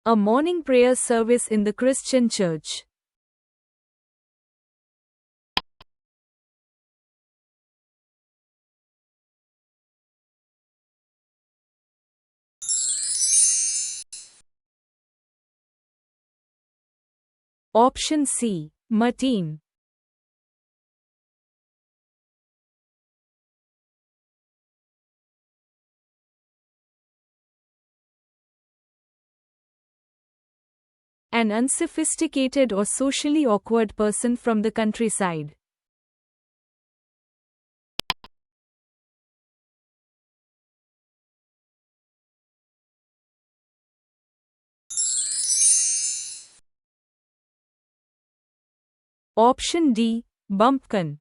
A morning prayer service in the Christian church. Option C. Matin. An unsophisticated or socially awkward person from the countryside. Option D. Bumpkin.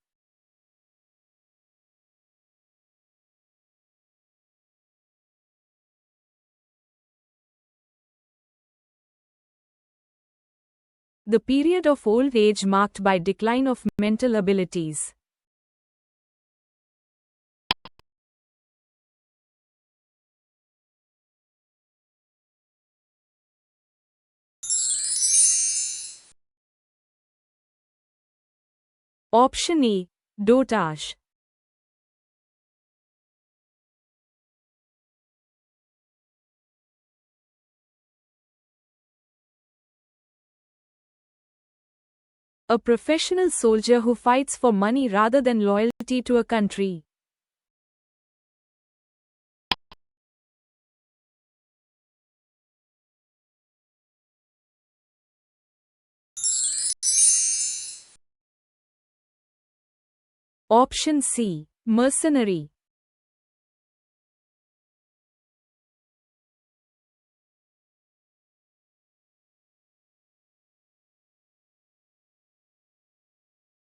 The period of old age marked by decline of mental abilities. Option A. Dotage. A professional soldier who fights for money rather than loyalty to a country. Option C. Mercenary.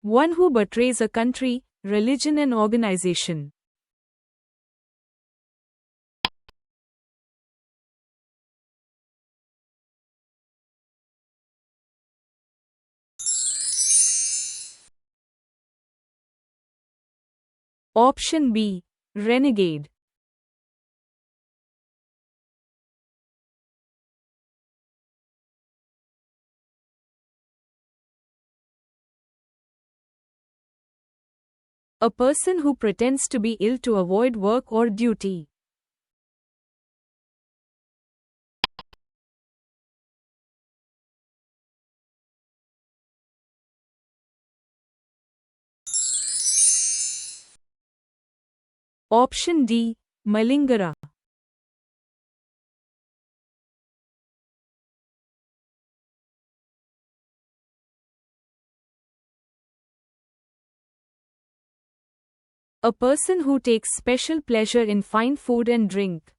One who betrays a country, religion and organization. Option B. Renegade. A person who pretends to be ill to avoid work or duty. Option D. Malingara. A person who takes special pleasure in fine food and drink.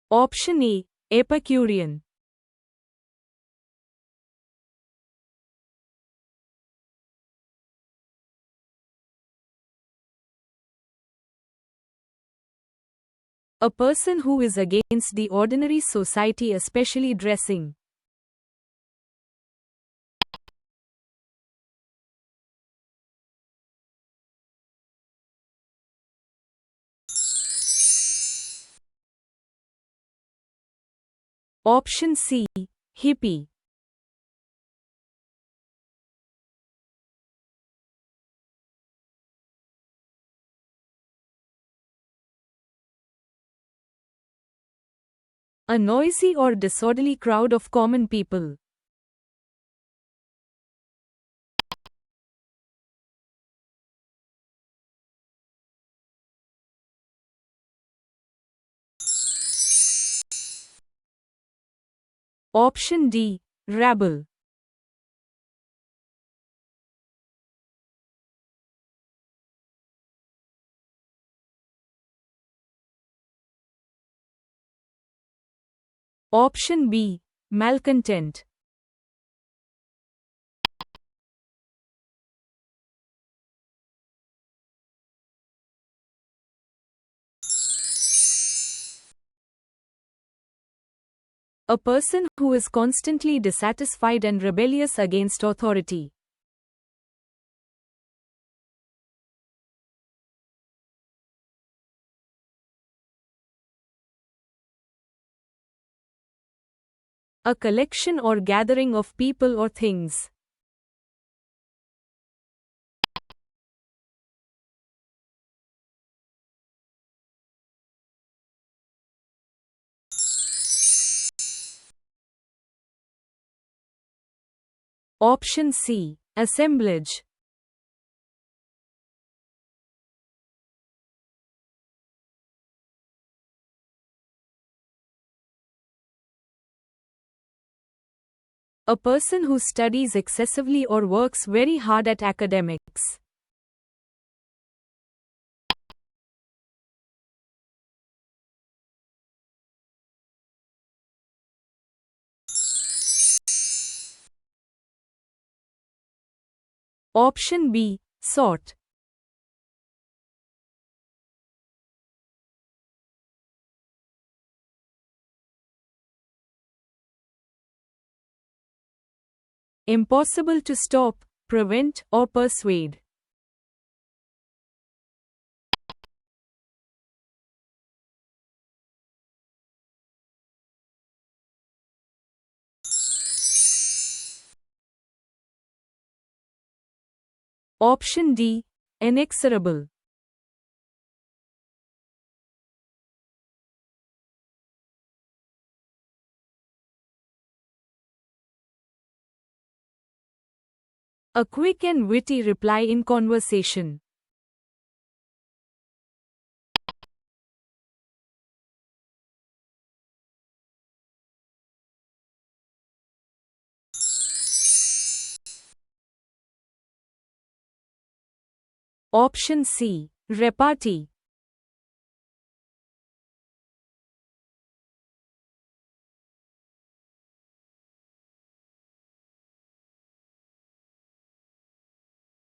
Option A. Epicurean. A person who is against the ordinary society, especially dressing. Option C. Hippie. A noisy or disorderly crowd of common people. Option D. Rabble. Option B. Malcontent. A person who is constantly dissatisfied and rebellious against authority. A collection or gathering of people or things. Option C. Assemblage. A person who studies excessively or works very hard at academics. Option B. Sort. Impossible to stop, prevent, or persuade. Option D. Inexorable. A quick and witty reply in conversation. Option C. Repartee.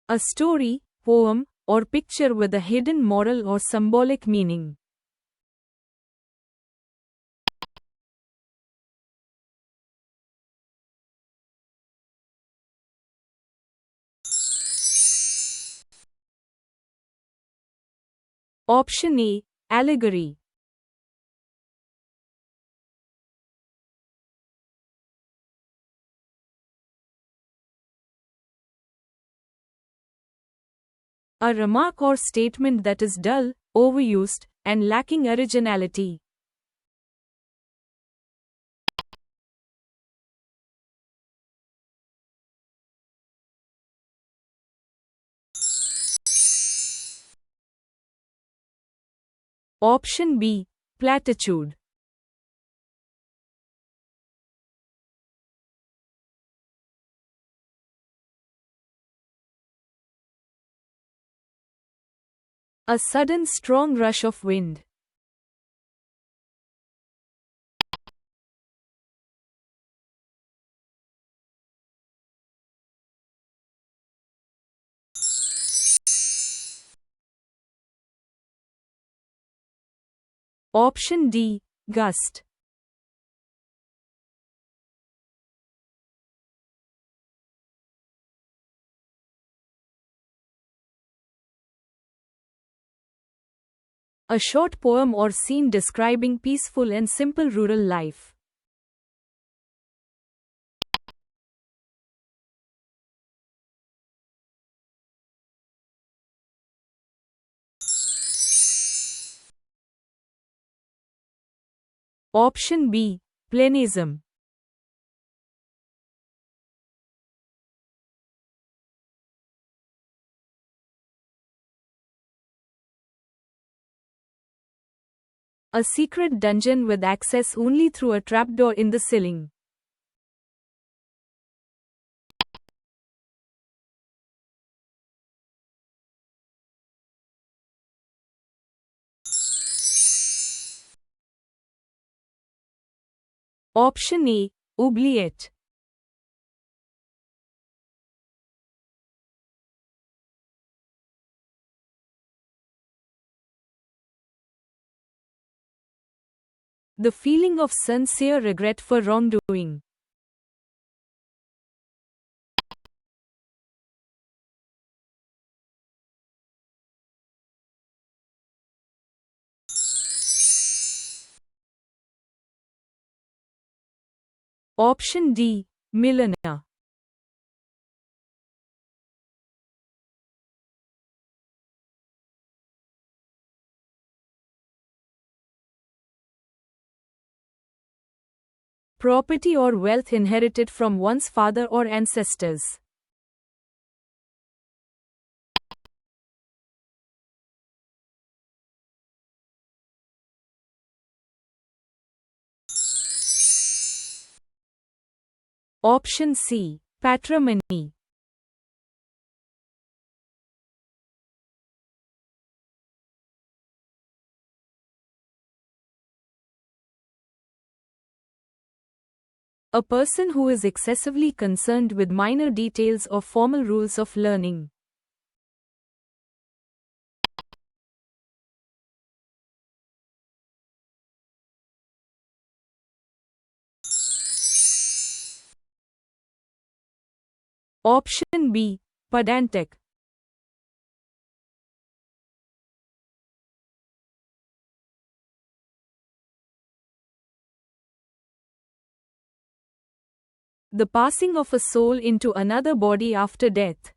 A story, poem, or picture with a hidden moral or symbolic meaning. Option A. Allegory. A remark or statement that is dull, overused, and lacking originality. Option B. Platitude. A sudden strong rush of wind. Option D. Gust. A short poem or scene describing peaceful and simple rural life. Option B. Pleonasm. A secret dungeon with access only through a trapdoor in the ceiling. Option A. Oubliette. The feeling of sincere regret for wrongdoing. Option D. Milliner. Property or wealth inherited from one's father or ancestors. Option C. Patrimony. A person who is excessively concerned with minor details or formal rules of learning. Option B. Pedantic. The passing of a soul into another body after death.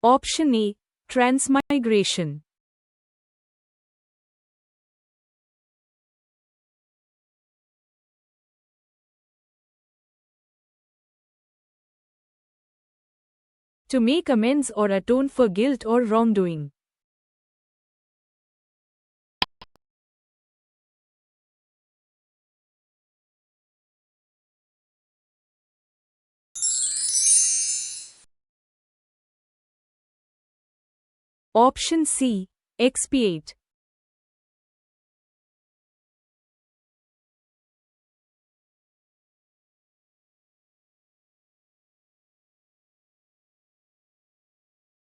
Option A. Transmigration. To make amends or atone for guilt or wrongdoing. Option C. Expiate.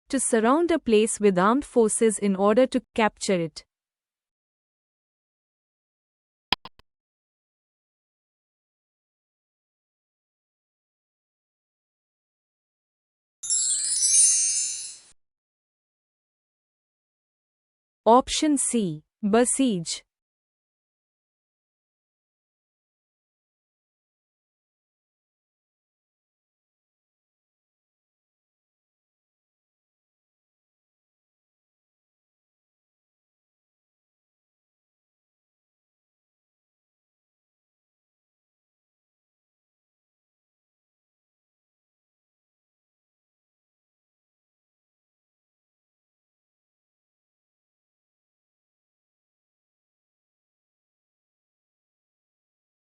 To surround a place with armed forces in order to capture it. Option C. Besiege.